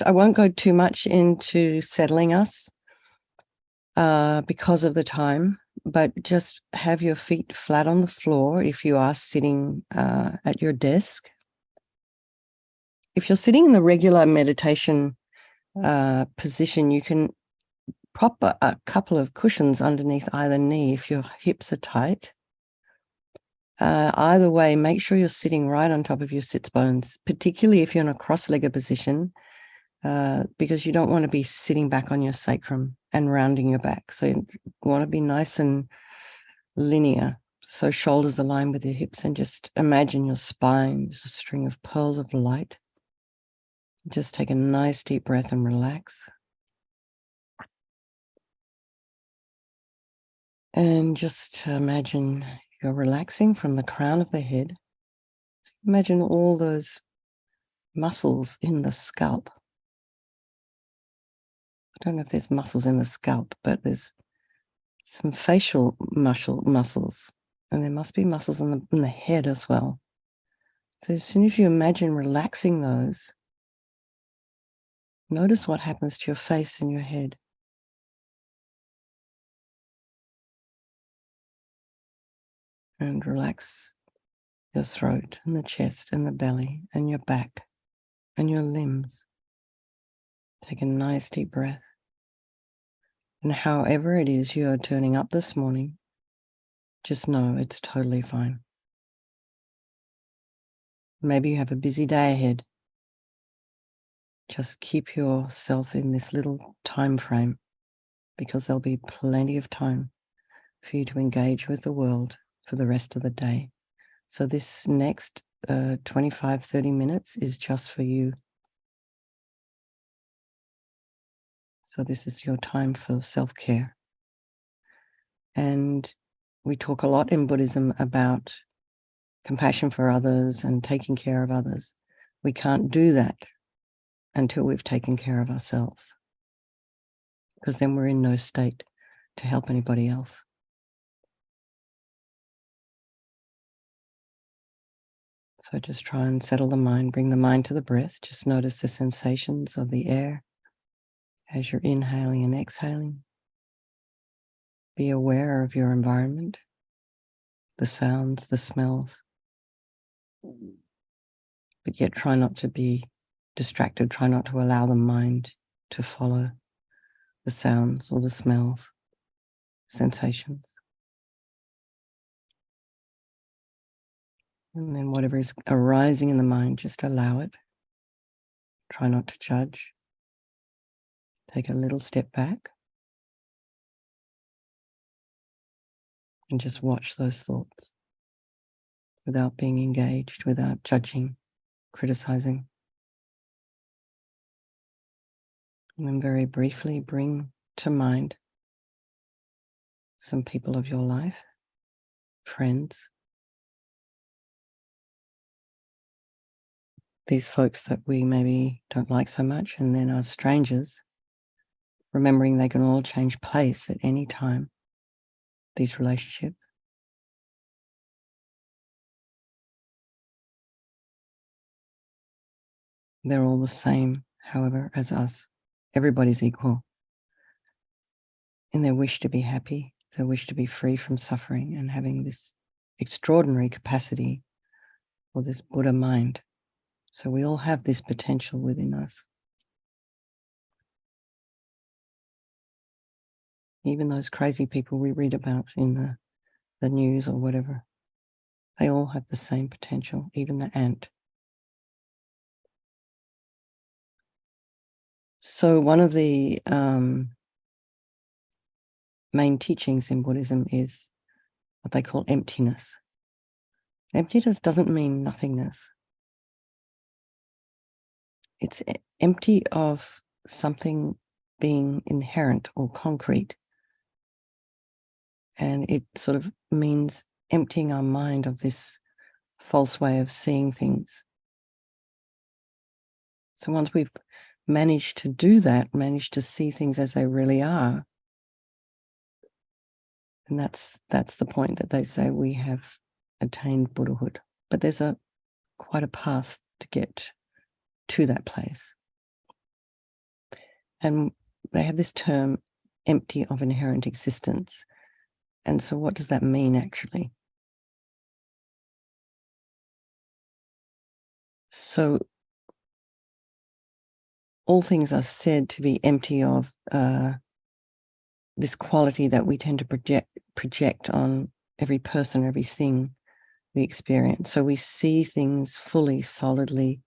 I won't go too much into settling us because of the time, but just have your feet flat on the floor if you are sitting at your desk. If you're sitting in the regular meditation position, you can prop a couple of cushions underneath either knee if your hips are tight. Either way, make sure you're sitting right on top of your sits bones, particularly if you're in a cross-legged position, because you don't want to be sitting back on your sacrum and rounding your back. So you want to be nice and linear. So shoulders align with your hips, and just imagine your spine is a string of pearls of light. Just take a nice deep breath and relax. And just imagine you're relaxing from the crown of the head. Imagine all those muscles in the scalp. I don't know if there's muscles in the scalp, but there's some facial muscles, and there must be muscles in the head as well. So as soon as you imagine relaxing those, notice what happens to your face and your head. And relax your throat and the chest and the belly and your back and your limbs. Take a nice deep breath. And however it is you are turning up this morning, just know it's totally fine. Maybe you have a busy day ahead. Just keep yourself in this little time frame, because there'll be plenty of time for you to engage with the world for the rest of the day. So this next 25, 30 minutes is just for you. So this is your time for self-care. And we talk a lot in Buddhism about compassion for others and taking care of others. We can't do that until we've taken care of ourselves, because then we're in no state to help anybody else. So just try and settle the mind, bring the mind to the breath. Just notice the sensations of the air as you're inhaling and exhaling. Be aware of your environment, the sounds, the smells, but yet try not to be distracted. Try not to allow the mind to follow the sounds or the smells, sensations. And then whatever is arising in the mind, just allow it. Try not to judge. Take a little step back and just watch those thoughts without being engaged, without judging, criticizing. And then very briefly bring to mind some people of your life, friends, these folks that we maybe don't like so much and then are strangers, remembering they can all change place at any time, these relationships. They're all the same, however, as us. Everybody's equal in their wish to be happy, their wish to be free from suffering, and having this extraordinary capacity for this Buddha mind. So we all have this potential within us. Even those crazy people we read about in the news or whatever, they all have the same potential, even the ant. So one of the main teachings in Buddhism is what they call emptiness. Emptiness doesn't mean nothingness. It's empty of something being inherent or concrete. And it sort of means emptying our mind of this false way of seeing things. So once we've managed to do that, managed to see things as they really are, and that's the point that they say we have attained Buddhahood. But there's quite a path to get to that place. And they have this term, empty of inherent existence. And so what does that mean, actually? So all things are said to be empty of this quality that we tend to project on every person, everything we experience. So we see things fully, solidly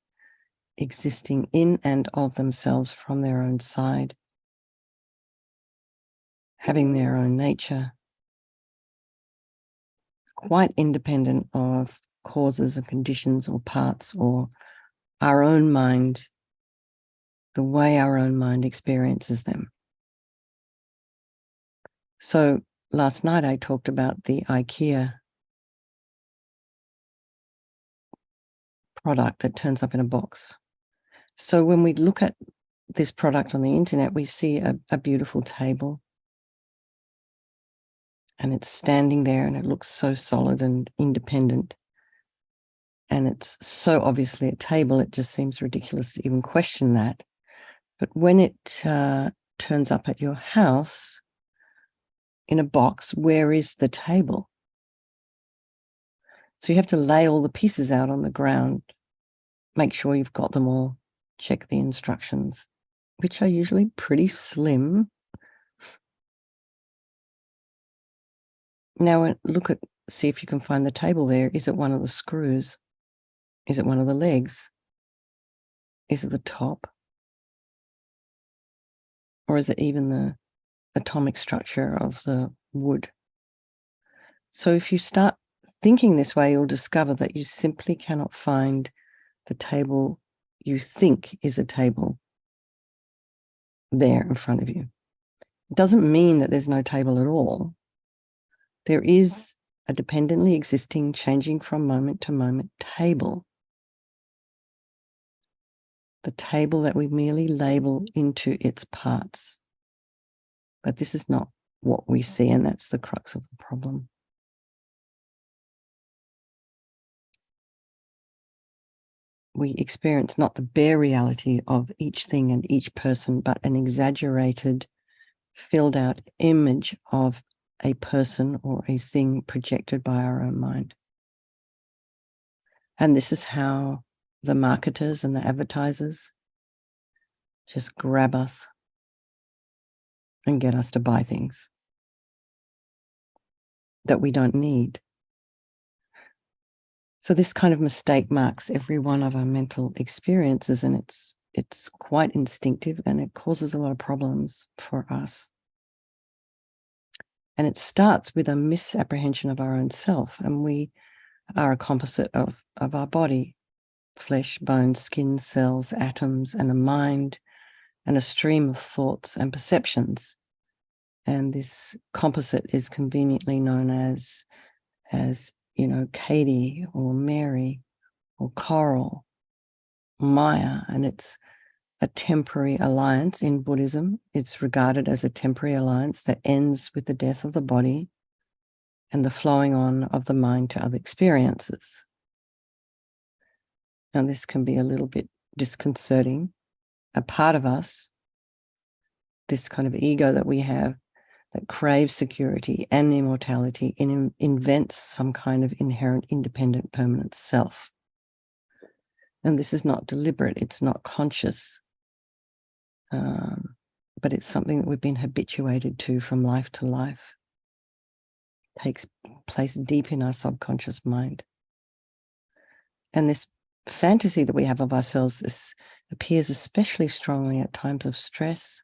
existing in and of themselves from their own side, having their own nature, quite independent of causes or conditions or parts or our own mind, the way our own mind experiences them. So last night I talked about the IKEA product that turns up in a box. So when we look at this product on the internet, we see a beautiful table, and it's standing there and it looks so solid and independent. And it's so obviously a table, it just seems ridiculous to even question that. But when it turns up at your house in a box, where is the table? So you have to lay all the pieces out on the ground, make sure you've got them all, check the instructions, which are usually pretty slim. Now see if you can find the table there. Is it one of the screws? Is it one of the legs? Is it the top? Or is it even the atomic structure of the wood? So if you start thinking this way, you'll discover that you simply cannot find the table you think is a table there in front of you. It doesn't mean that there's no table at all. There is a dependently existing, changing from moment to moment table. The table that we merely label into its parts. But this is not what we see, and that's the crux of the problem. We experience not the bare reality of each thing and each person, but an exaggerated, filled out image of a person or a thing projected by our own mind. And this is how the marketers and the advertisers just grab us and get us to buy things that we don't need. So this kind of mistake marks every one of our mental experiences, and it's quite instinctive, and it causes a lot of problems for us. And it starts with a misapprehension of our own self, and we are a composite of our body, flesh, bones, skin, cells, atoms, and a mind, and a stream of thoughts and perceptions. And this composite is conveniently known as Katy or Mary or Coral, Maya, and it's a temporary alliance. In Buddhism, it's regarded as a temporary alliance that ends with the death of the body and the flowing on of the mind to other experiences. Now, this can be a little bit disconcerting. A part of us, this kind of ego that we have that craves security and immortality, invents some kind of inherent, independent, permanent self. And this is not deliberate, it's not conscious, but it's something that we've been habituated to from life to life. It takes place deep in our subconscious mind. And this fantasy that we have of ourselves appears especially strongly at times of stress,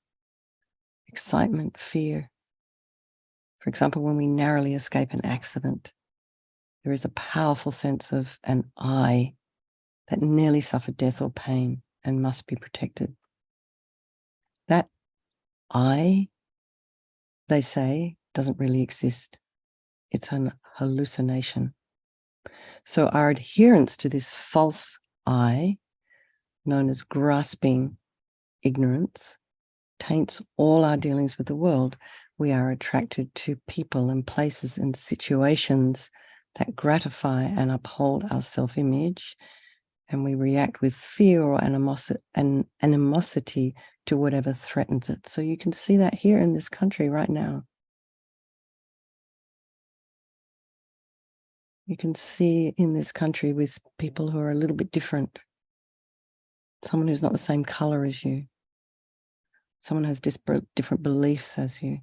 excitement, fear. For example, when we narrowly escape an accident, there is a powerful sense of an I that nearly suffered death or pain and must be protected. That I, they say, doesn't really exist. It's an hallucination. So our adherence to this false I, known as grasping ignorance, taints all our dealings with the world. We are attracted to people and places and situations that gratify and uphold our self-image and we react with fear or animosity to whatever threatens it. So you can see that here in this country right now. You can see in this country with people who are a little bit different. Someone who's not the same color as you. Someone has different beliefs as you.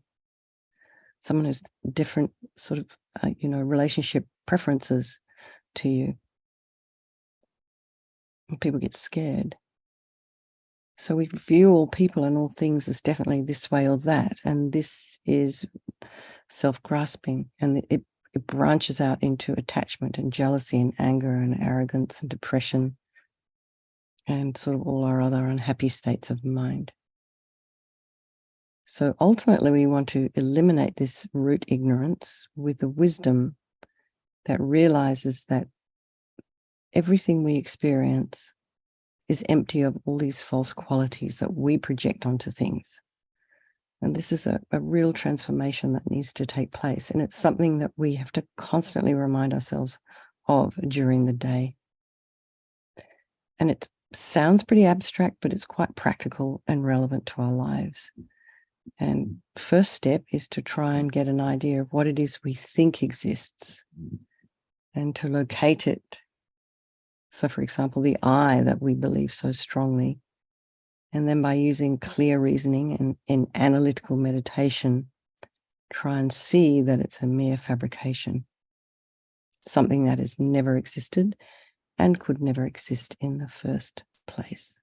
Someone who's different sort of, relationship preferences to you. And people get scared. So we view all people and all things as definitely this way or that. And this is self-grasping. And it branches out into attachment and jealousy and anger and arrogance and depression and sort of all our other unhappy states of mind. So ultimately, we want to eliminate this root ignorance with the wisdom that realizes that everything we experience is empty of all these false qualities that we project onto things. And this is a real transformation that needs to take place. And it's something that we have to constantly remind ourselves of during the day. And it sounds pretty abstract, but it's quite practical and relevant to our lives. And first step is to try and get an idea of what it is we think exists and to locate it. So, for example, the I that we believe so strongly. And then by using clear reasoning and in analytical meditation, try and see that it's a mere fabrication, something that has never existed and could never exist in the first place.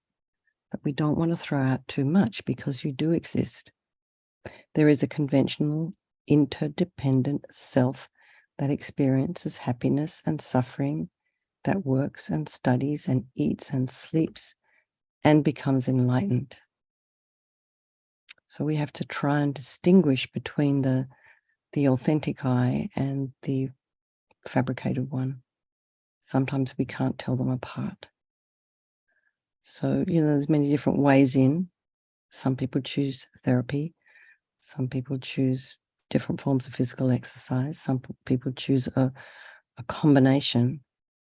But we don't want to throw out too much because you do exist. There is a conventional, interdependent self that experiences happiness and suffering, that works and studies and eats and sleeps and becomes enlightened. So we have to try and distinguish between the authentic I and the fabricated one. Sometimes we can't tell them apart. So, there's many different ways in. Some people choose therapy. Some people choose different forms of physical exercise. Some people choose a combination.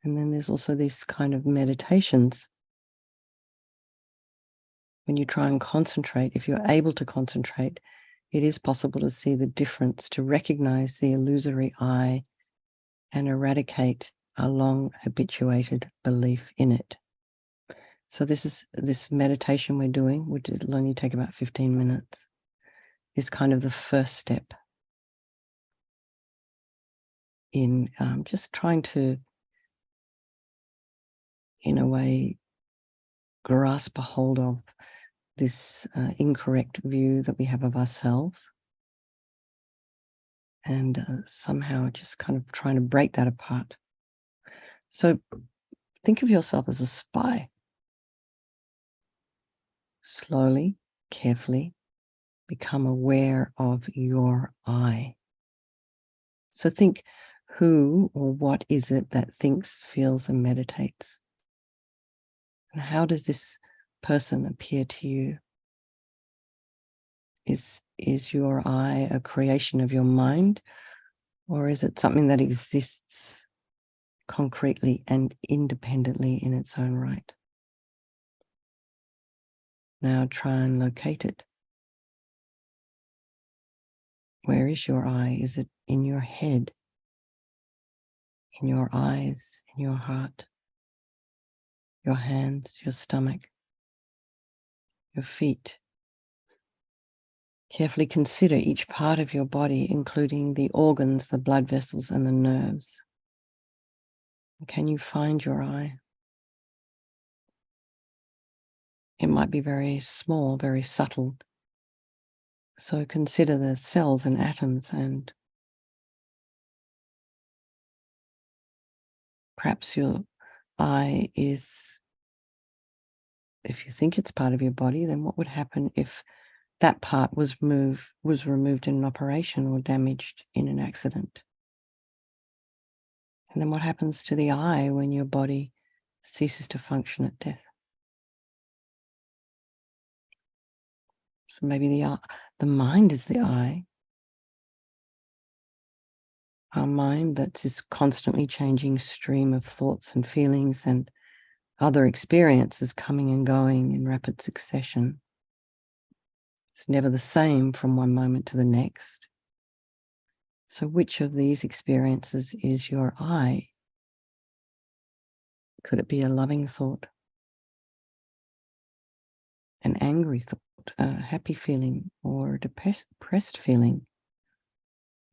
And then there's also these kind of meditations. When you try and concentrate, if you're able to concentrate, it is possible to see the difference, to recognize the illusory I and eradicate a long habituated belief in it. So this meditation we're doing, which will only take about 15 minutes, is kind of the first step in just trying to, in a way, grasp a hold of this incorrect view that we have of ourselves, and somehow just kind of trying to break that apart. So think of yourself as a spy. Slowly, carefully, become aware of your I. So think, who or what is it that thinks, feels, and meditates? And how does this person appear to you? Is your I a creation of your mind, or is it something that exists concretely and independently in its own right? Now try and locate it. Where is your I? Is it in your head, in your eyes, in your heart, your hands, your stomach, your feet? Carefully consider each part of your body, including the organs, the blood vessels, and the nerves. Can you find your I? It might be very small, very subtle. So consider the cells and atoms, and perhaps your I is, if you think it's part of your body, then what would happen if that part was removed in an operation or damaged in an accident? And then what happens to the I when your body ceases to function at death? So maybe the mind is the I. Our mind, that's this constantly changing stream of thoughts and feelings and other experiences coming and going in rapid succession. It's never the same from one moment to the next. So which of these experiences is your I? Could it be a loving thought, an angry thought, a happy feeling, or a depressed feeling?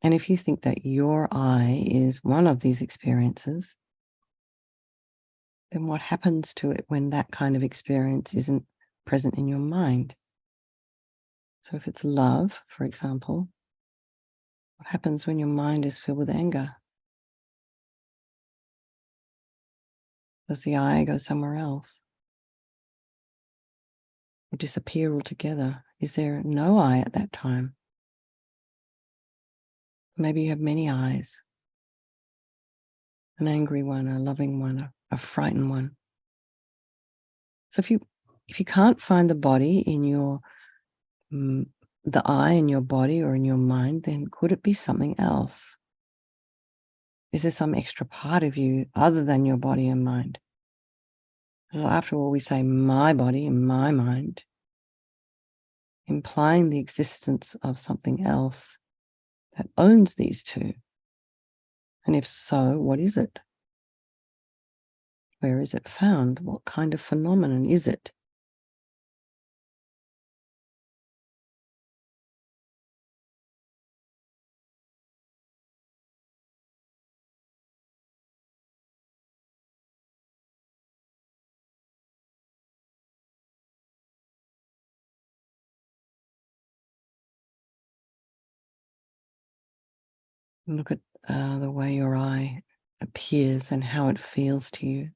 And if you think that your I is one of these experiences, then what happens to it when that kind of experience isn't present in your mind? So if it's love, for example, what happens when your mind is filled with anger? Does the I go somewhere else? Or disappear altogether? Is there no I at that time? Maybe you have many I's. An angry one, a loving one, a frightened one. So if you can't find the body in your the I in your body or in your mind, then could it be something else? Is there some extra part of you other than your body and mind? So after all, we say my body and my mind, implying the existence of something else that owns these two. And if so, what is it? Where is it found? What kind of phenomenon is it? Look at the way your I appears and how it feels to you.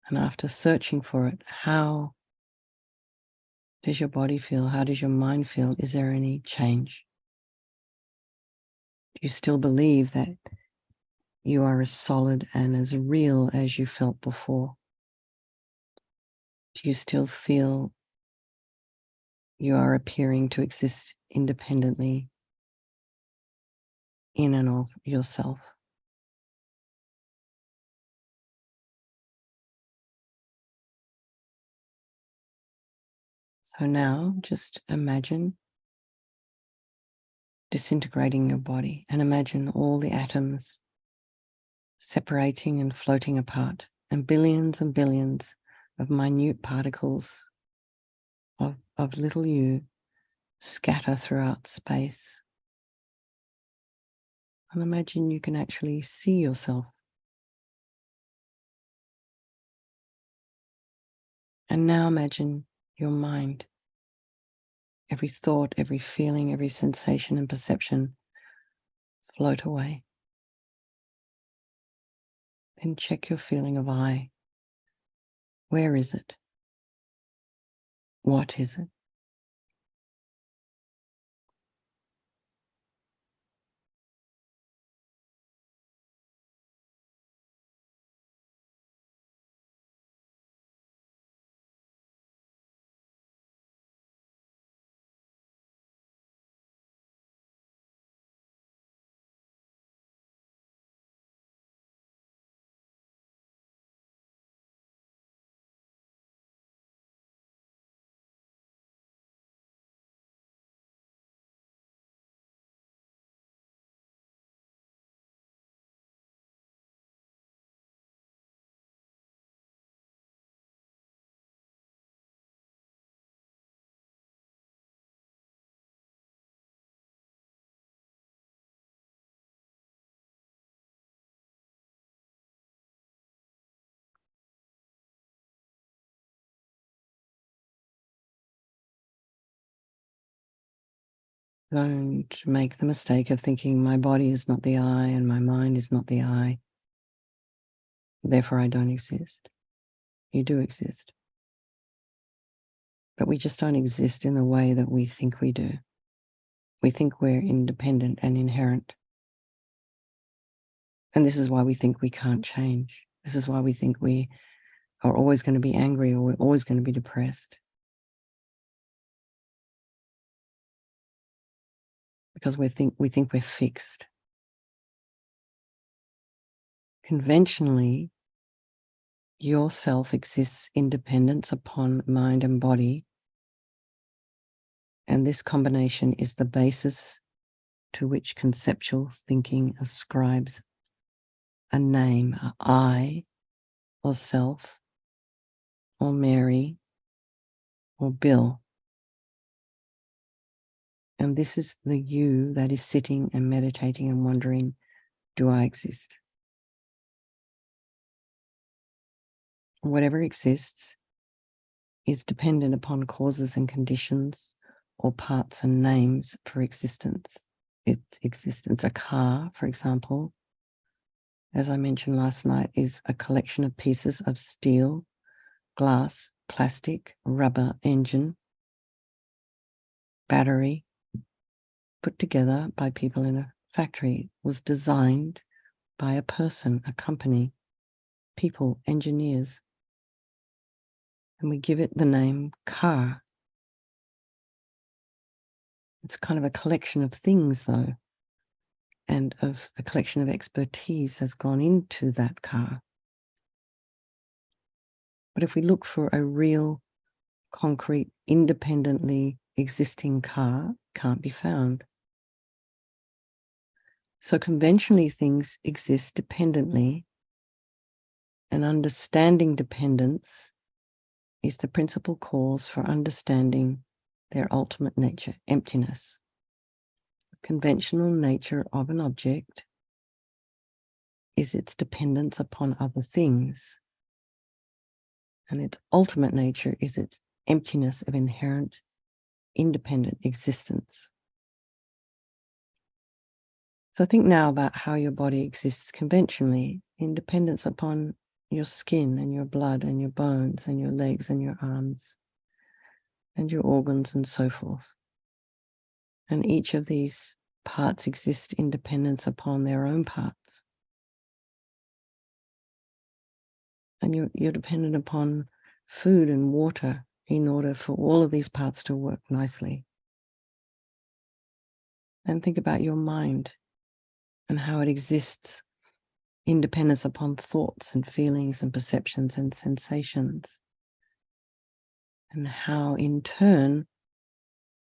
And after searching for it, how does your body feel? How does your mind feel? Is there any change? Do you still believe that you are as solid and as real as you felt before? Do you still feel you are appearing to exist independently in and of yourself? So now just imagine disintegrating your body and imagine all the atoms separating and floating apart, and billions of minute particles of little you scatter throughout space. And imagine you can actually see yourself. And now imagine your mind. Every thought, every feeling, every sensation and perception float away. Then check your feeling of I. Where is it? What is it? Don't make the mistake of thinking my body is not the I and my mind is not the I. Therefore, I don't exist. You do exist. But we just don't exist in the way that we think we do. We think we're independent and inherent. And this is why we think we can't change. This is why we think we are always going to be angry or we're always going to be depressed. Because we think we're fixed. Conventionally, yourself exists in dependence upon mind and body. And this combination is the basis to which conceptual thinking ascribes a name, I, or self, or Mary, or Bill. And this is the you that is sitting and meditating and wondering, do I exist? Whatever exists is dependent upon causes and conditions or parts and names for existence. Its existence, a car, for example, as I mentioned last night, is a collection of pieces of steel, glass, plastic, rubber, engine, battery, put together by people in a factory. It was designed by a person, a company, people, engineers. And we give it the name car. It's kind of a collection of things, though, and of a collection of expertise has gone into that car. But if we look for a real, concrete, independently existing car, can't be found. So conventionally, things exist dependently, and understanding dependence is the principal cause for understanding their ultimate nature, emptiness. The conventional nature of an object is its dependence upon other things, and its ultimate nature is its emptiness of inherent, independent existence. So think now about how your body exists conventionally in dependence upon your skin and your blood and your bones and your legs and your arms and your organs and so forth. And each of these parts exist in dependence upon their own parts. And you're dependent upon food and water in order for all of these parts to work nicely. And think about your mind and how it exists in dependence upon thoughts and feelings and perceptions and sensations. And how, in turn,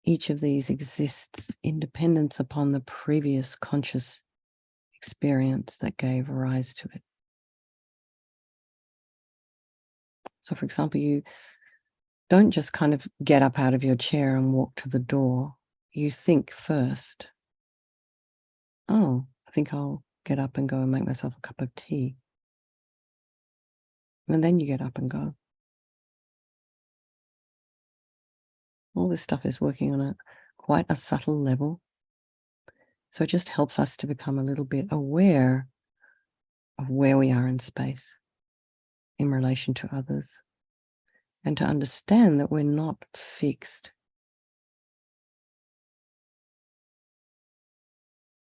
each of these exists in dependence upon the previous conscious experience that gave rise to it. So, for example, you don't just kind of get up out of your chair and walk to the door. You think first, oh, I think I'll get up and go and make myself a cup of tea. And then you get up and go. All this stuff is working on quite a subtle level. So it just helps us to become a little bit aware of where we are in space in relation to others, and to understand that we're not fixed.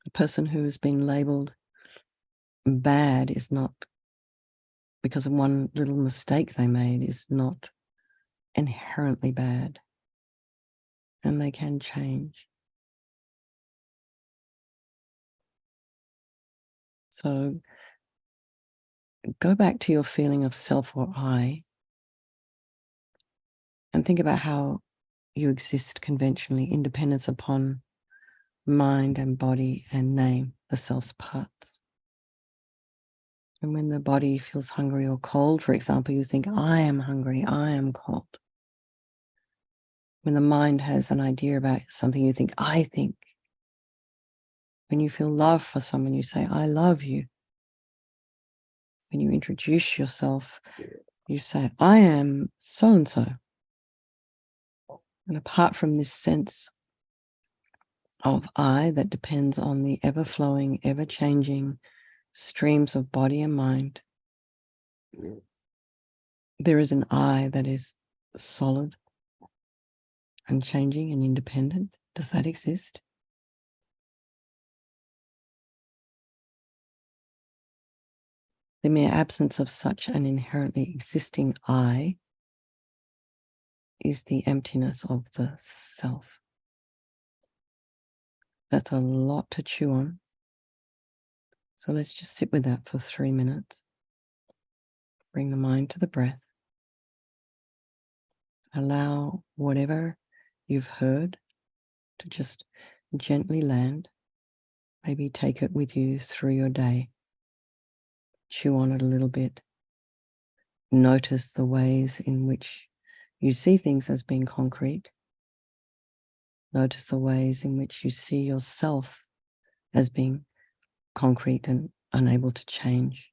A person who has been labeled bad is not, because of one little mistake they made, is not inherently bad, and they can change. So go back to your feeling of self or I and think about how you exist conventionally in dependence upon mind and body and name, the self's parts. And when the body feels hungry or cold, for example, you think, I am hungry, I am cold. When the mind has an idea about something, you think, I think. When you feel love for someone, you say, I love you. When you introduce yourself, you say, I am so-and-so. And apart from this sense of I that depends on the ever-flowing, ever-changing streams of body and mind, there is an I that is solid, unchanging, and independent. Does that exist? The mere absence of such an inherently existing I is the emptiness of the self. That's a lot to chew on. So let's just sit with that for 3 minutes. Bring the mind to the breath. Allow whatever you've heard to just gently land. Maybe take it with you through your day. Chew on it a little bit. Notice the ways in which you see things as being concrete. Notice the ways in which you see yourself as being concrete and unable to change.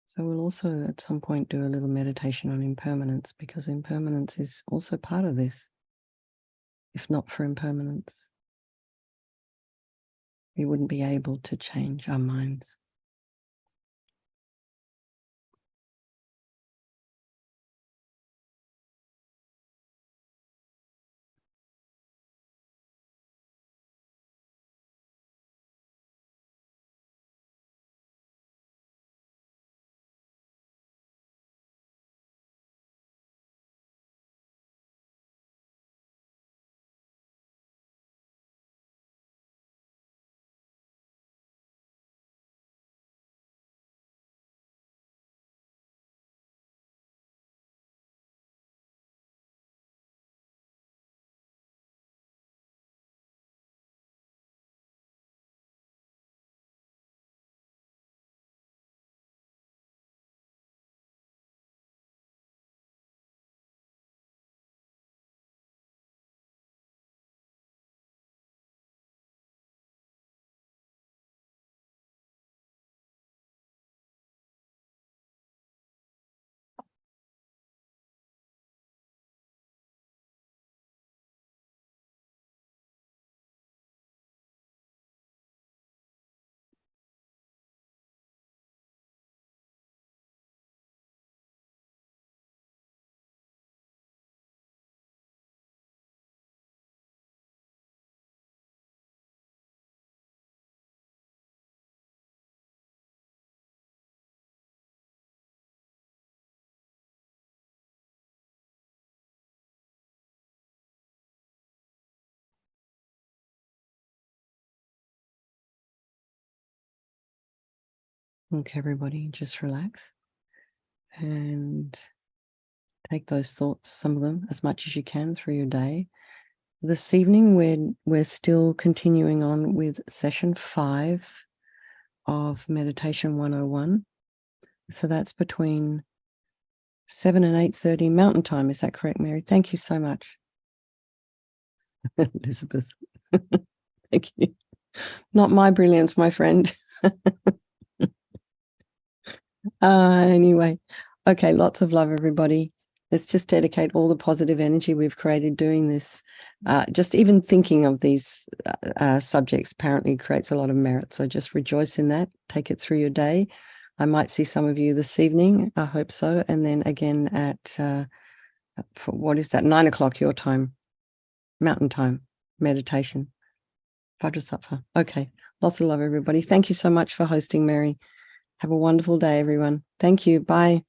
So we'll also at some point do a little meditation on impermanence, because impermanence is also part of this. If not for impermanence, we wouldn't be able to change our minds. Okay, everybody, just relax and take those thoughts, some of them, as much as you can through your day. This evening, we're still continuing on with session 5 of Meditation 101. So that's between 7 and 8:30 Mountain Time. Is that correct, Mary? Thank you so much. Elizabeth. Thank you. Not my brilliance, my friend. Anyway, okay, lots of love, everybody. Let's just dedicate all the positive energy we've created doing this. Just even thinking of these subjects apparently creates a lot of merit. So just rejoice in that. Take it through your day. I might see some of you this evening. I hope so. And then again at, for what is that, 9 o'clock your time, Mountain Time, meditation. Vajrasattva. Okay, lots of love, everybody. Thank you so much for hosting, Mary. Have a wonderful day, everyone. Thank you. Bye.